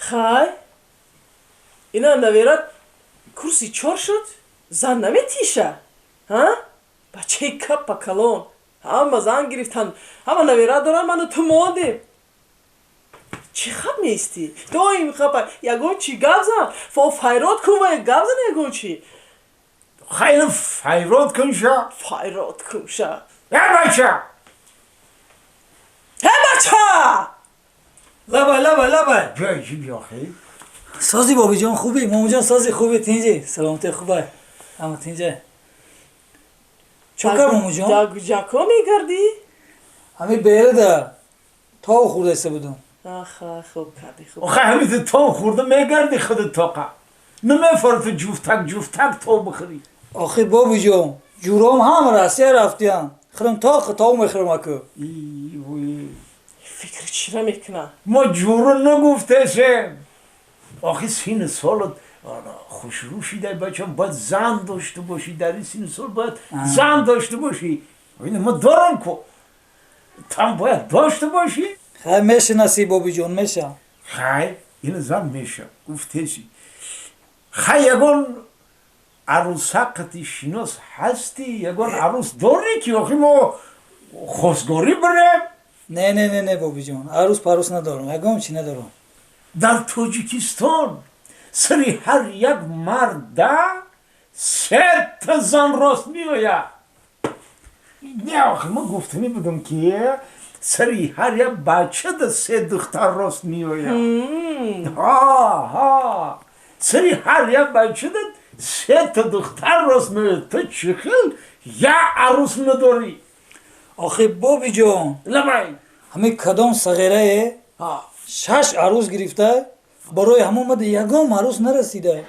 خای اینا نویرات کرسی چور شد زن نمیتیشه ها بچه کپ کلون همه زن گرفتن همه نویرات دارن منو تو ماندیم چی خب نیستی؟ دایم خب یگون چی گپ زن فایرات کن و گپ زن یگون چی خیلی فایرات کن شا فایرات کن شا بچه بچه لبا جایی بیا خیلی سازی بابی جان خوبی ماما جان سازی خوبی تینجی سلامتی خوبه اما تینجی چوکر ماما جان جاکو میگردی؟ همین بیره ده تا خورده ایسته بودم آخه خوب کردی خوب آخه همیشه تو خورده میگردی خودت تاقه نمیفرد جفتک تو بخوری آخه بابی جان جورام هم راسته رفتیم خرم تا میخرم اکو فکر چی را میکنه؟ ما جورو نگفته شم آخه سین سالت خوش روشی دای بچه باید زن داشته باشی در این سین سال باید زن داشته باشی اینه ما دارم که تم باید داشته باشی خیلی میشه نصیب بابی جان میشه خیلی این زن میشه گفته چی خیلی یکون عروسقتی شناس هستی یکون عروس داری که آخه ما خواستگاری بریم نه بابی جان عروس پروس ندارم اگم چی ندارم در تاجیکستان سری هر یک مرده 3 تا زن راست می آید نه آخه ما گفتنی بودم که سری هر یک بچه ده 3 دختر راست می آید ها سری هر یک بچه ده 3 تا دختر راست می آید تو چه خیل یا عروس نداری آخه بابی جان لبای همین کدام صغیره 6 عروس گرفته برای همون مده یگام عروس نرسیده